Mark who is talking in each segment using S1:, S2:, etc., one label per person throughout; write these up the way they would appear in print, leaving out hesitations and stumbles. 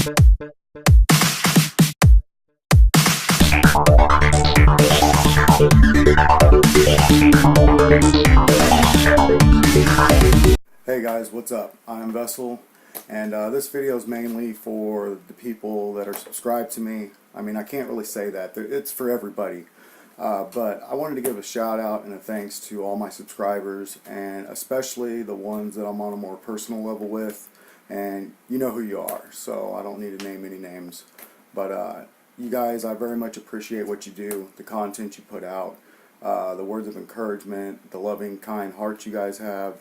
S1: Hey guys, what's up? I'm Vessel, and this video is mainly for the people that are subscribed to me. I mean, I can't really say that. It's for everybody. But I wanted to give a shout out and a thanks to all my subscribers, and especially the ones that I'm on a more personal level with. And you know who you are, so I don't need to name any names. But you guys, I very much appreciate what you do, the content you put out, the words of encouragement, the loving, kind hearts you guys have.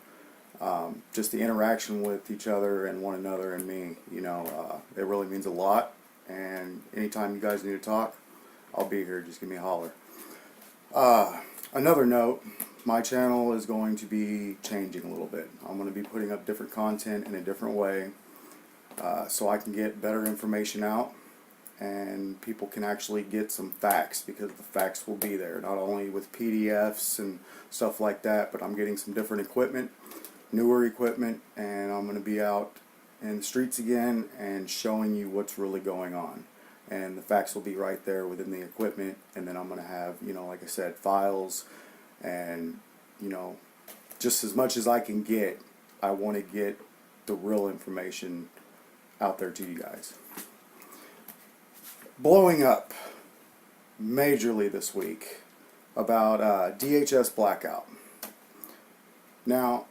S1: Just the interaction with each other and one another and me, it really means a lot. And anytime you guys need to talk, I'll be here. Just give me a holler. Another note, my channel is going to be changing a little bit. I'm going to be putting up different content in a different way, so I can get better information out and people can actually get some facts, because the facts will be there, not only with PDFs and stuff like that, but I'm getting some different equipment, newer equipment, and I'm going to be out in the streets again and showing you what's really going on. And the facts will be right there within the equipment, and then I'm going to have, like I said, files, and just as much as I can get, I want to get the real information out there to you guys. Blowing up majorly this week about DHS blackout. Now,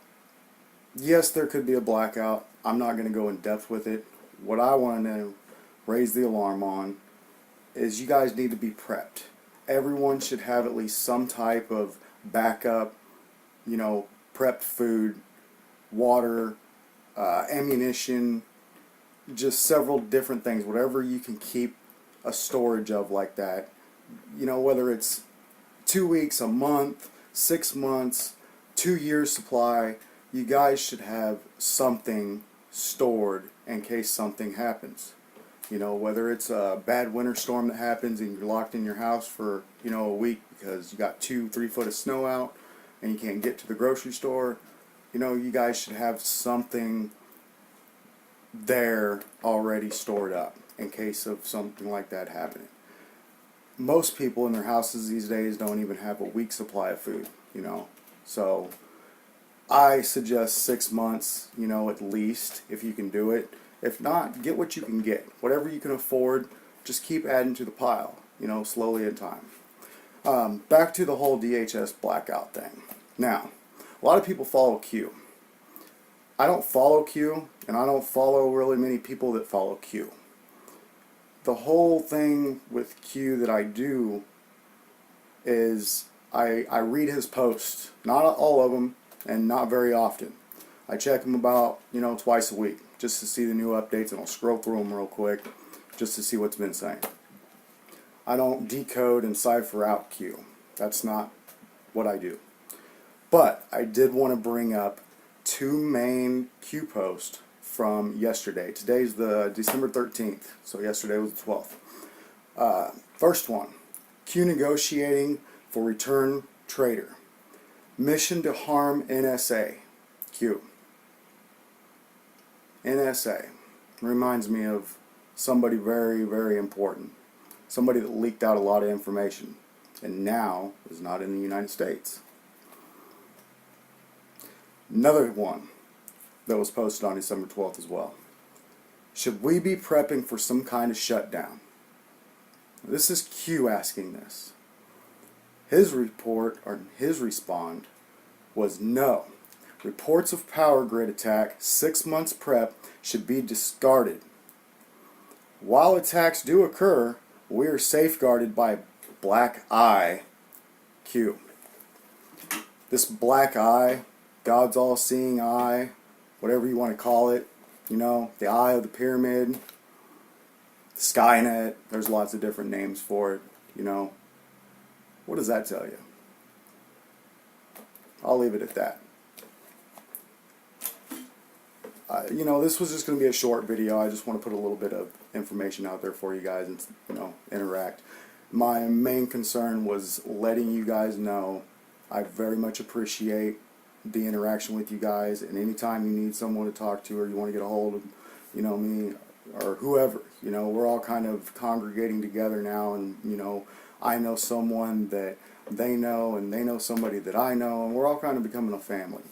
S1: yes, there could be a blackout. I'm not going to go in depth with it. What I want to raise the alarm on is you guys need to be prepped. Everyone should have at least some type of backup, prepped food, water, ammunition, just several different things, whatever you can keep a storage of like that. Whether it's 2 weeks, a month, 6 months, 2 years supply, you guys should have something stored in case something happens. Whether it's a bad winter storm that happens and you're locked in your house for, a week because you got 2-3 foot of snow out and you can't get to the grocery store, you guys should have something there already stored up in case of something like that happening. Most people in their houses these days don't even have a week's supply of food, so I suggest 6 months, at least, if you can do it. If not, get what you can get. Whatever you can afford, just keep adding to the pile, slowly in time. Back to the whole DHS blackout thing. Now, a lot of people follow Q. I don't follow Q, and I don't follow really many people that follow Q. The whole thing with Q that I do is I read his posts. Not all of them, and not very often. I check them about, twice a week, just to see the new updates, and I'll scroll through them real quick just to see what's been saying. I don't decode and cipher out Q. That's not what I do. But I did want to bring up two main Q posts from yesterday. Today's the December 13th, so yesterday was the 12th. First one, Q negotiating for return trader. Mission to harm NSA. Q. NSA reminds me of somebody very, very important. Somebody that leaked out a lot of information and now is not in the United States. Another one that was posted on December 12th as well. Should we be prepping for some kind of shutdown? This is Q asking this. His report, or his respond, was no. Reports of power grid attack, 6 months prep, should be discarded. While attacks do occur, we are safeguarded by black eye. Q. This black eye, God's all-seeing eye, whatever you want to call it, the eye of the pyramid, Skynet, there's lots of different names for it, What does that tell you? I'll leave it at that. This was just going to be a short video. I just want to put a little bit of information out there for you guys and, interact. My main concern was letting you guys know I very much appreciate the interaction with you guys, and anytime you need someone to talk to or you want to get a hold of, me, or whoever. You know, we're all kind of congregating together now, and you know, I know someone that they know, and they know somebody that I know, and we're all kind of becoming a family.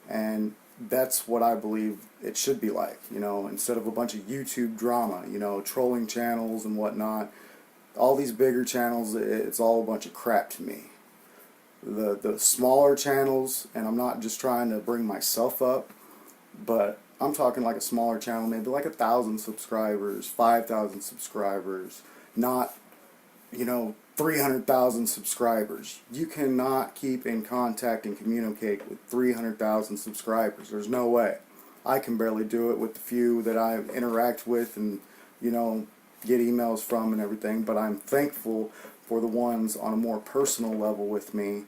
S1: And that's what I believe it should be like, you know, instead of a bunch of YouTube drama, you know, trolling channels and whatnot. All these bigger channels, it's all a bunch of crap to me. The smaller channels, and I'm not just trying to bring myself up, but I'm talking like a smaller channel, maybe like 1,000 subscribers, 5,000 subscribers, not, you know, 300,000 subscribers. You cannot keep in contact and communicate with 300,000 subscribers. There's no way. I can barely do it with the few that I interact with and, you know, get emails from and everything, but I'm thankful for the ones on a more personal level with me,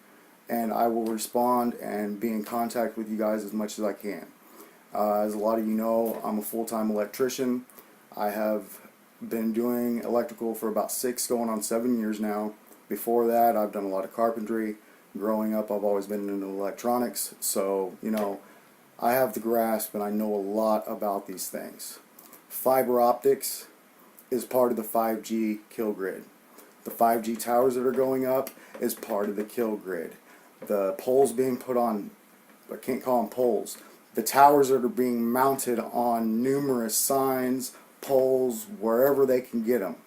S1: and I will respond and be in contact with you guys as much as I can. As a lot of you know, I'm a full-time electrician. I have been doing electrical for about 6 going on 7 years now. Before that, I've done a lot of carpentry. Growing up, I've always been into electronics, so you know, I have the grasp and I know a lot about these things. Fiber optics is part of the 5G kill grid. The 5G towers that are going up is part of the kill grid. The poles being put on, I can't call them poles, the towers that are being mounted on numerous signs, poles, wherever they can get them,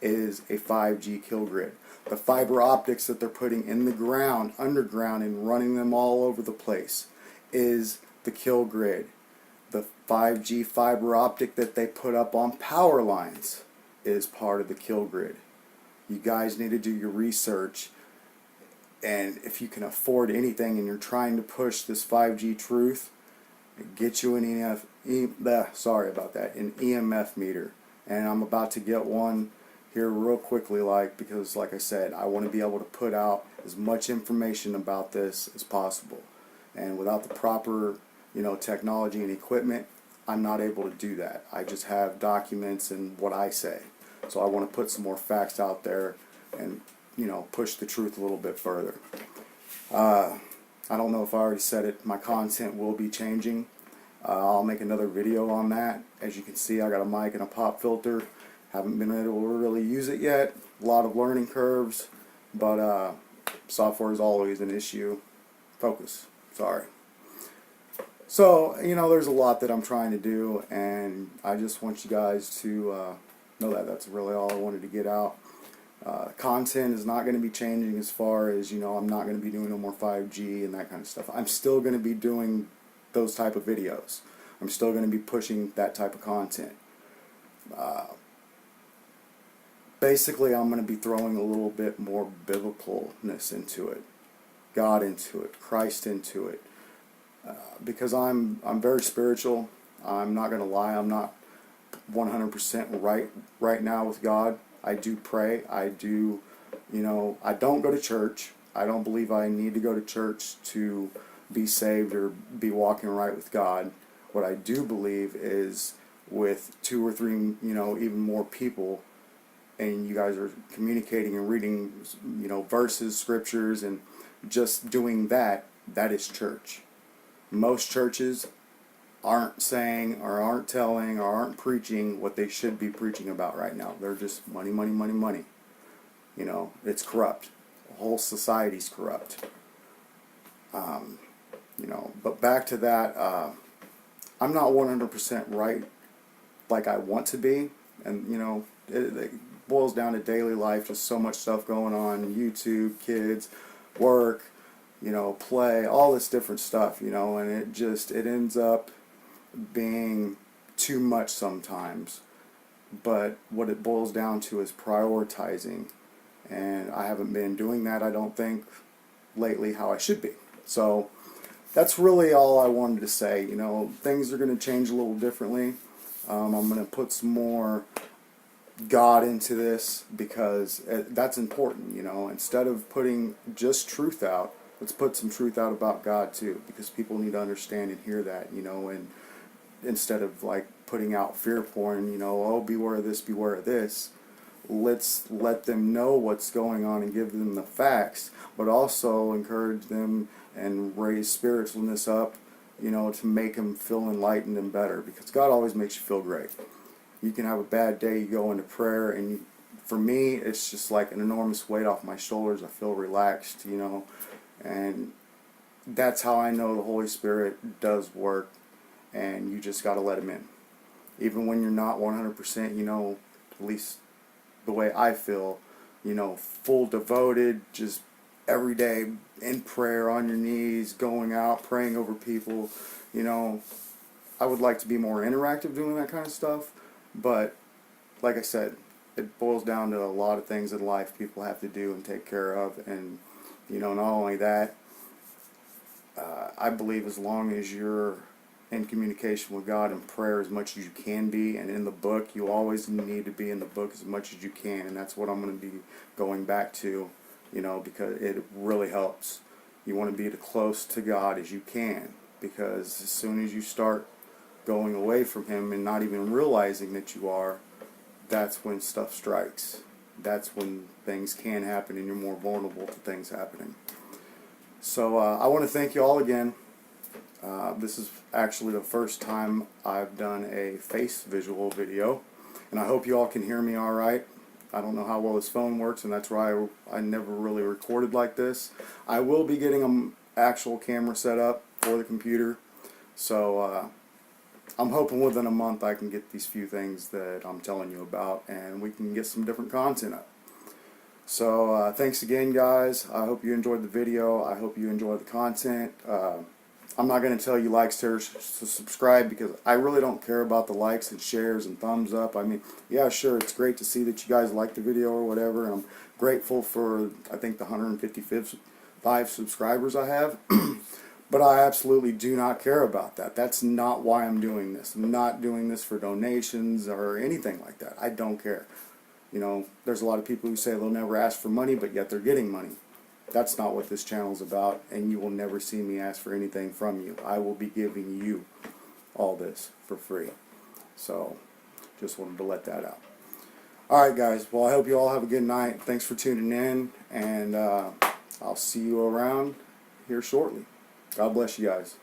S1: is a 5G kill grid. The fiber optics that they're putting in the ground, underground, and running them all over the place is the kill grid. The 5G fiber optic that they put up on power lines is part of the kill grid. You guys need to do your research, and if you can afford anything and you're trying to push this 5G truth, get you an an EMF meter. And I'm about to get one here real quickly, because like I said, I want to be able to put out as much information about this as possible. And without the proper, you know, technology and equipment, I'm not able to do that. I just have documents and what I say. So I want to put some more facts out there and, you know, push the truth a little bit further. I don't know if I already said it, my content will be changing. I'll make another video on that. As you can see, I got a mic and a pop filter. Haven't been able to really use it yet. A lot of learning curves, but software is always an issue. Focus. Sorry. So, you know, there's a lot that I'm trying to do, and I just want you guys to know that that's really all I wanted to get out. Content is not going to be changing as far as, you know, I'm not going to be doing no more 5G and that kind of stuff. I'm still going to be doing those type of videos. I'm still going to be pushing that type of content. Basically, I'm going to be throwing a little bit more biblicalness into it, God into it, Christ into it, because I'm very spiritual. I'm not going to lie. I'm not 100% right now with God. I do pray. I do, you know, I don't go to church. I don't believe I need to go to church to be saved or be walking right with God. What I do believe is with 2 or 3, you know, even more people, and you guys are communicating and reading, you know, verses, scriptures, and just doing that, that is church. Most churches aren't saying or aren't telling or aren't preaching what they should be preaching about right now. They're just money, money, money, money. You know, it's corrupt. The whole society's corrupt. You know, but back to that, I'm not 100% right like I want to be, and you know, it boils down to daily life, just so much stuff going on, YouTube, kids, work, you know, play, all this different stuff, you know, and it ends up being too much sometimes. But what it boils down to is prioritizing, and I haven't been doing that, I don't think, lately how I should be. So that's really all I wanted to say. You know, things are going to change a little differently. I'm going to put some more God into this, because that's important. You know, instead of putting just truth out, let's put some truth out about God too, because people need to understand and hear that, you know, and instead of like putting out fear porn, you know, oh, beware of this, beware of this. Let's let them know what's going on and give them the facts, but also encourage them and raise spiritualness up, you know, to make them feel enlightened and better, because God always makes you feel great. You can have a bad day, you go into prayer, and for me, it's just like an enormous weight off my shoulders. I feel relaxed, you know, and that's how I know the Holy Spirit does work, and you just got to let Him in. Even when you're not 100%, you know, at least the way I feel, you know, full devoted, just every day in prayer, on your knees, going out, praying over people, you know. I would like to be more interactive doing that kind of stuff, but like I said, it boils down to a lot of things in life people have to do and take care of, and you know, not only that, I believe as long as you're in communication with God and prayer as much as you can be, and in the book, you always need to be in the book as much as you can, and that's what I'm going to be going back to, you know, because it really helps. You want to be as close to God as you can, because as soon as you start going away from Him and not even realizing that you are, that's when stuff strikes. That's when things can happen and you're more vulnerable to things happening. So I want to thank you all again. This is actually the first time I've done a face visual video, and I hope you all can hear me all right. I don't know how well this phone works, and that's why I never really recorded like this. I will be getting an actual camera set up for the computer, so I'm hoping within a month I can get these few things that I'm telling you about, and we can get some different content up. So thanks again, guys. I hope you enjoyed the video. I hope you enjoyed the content. I'm not going to tell you likes to subscribe, because I really don't care about the likes and shares and thumbs up. I mean, yeah, sure, it's great to see that you guys like the video or whatever, and I'm grateful for, I think, the 155 subscribers I have. But I absolutely do not care about that. That's not why I'm doing this. I'm not doing this for donations or anything like that. I don't care. You know, there's a lot of people who say they'll never ask for money, but yet they're getting money. That's not what this channel is about, and you will never see me ask for anything from you. I will be giving you all this for free. So, just wanted to let that out. Alright, guys. Well, I hope you all have a good night. Thanks for tuning in, and I'll see you around here shortly. God bless you guys.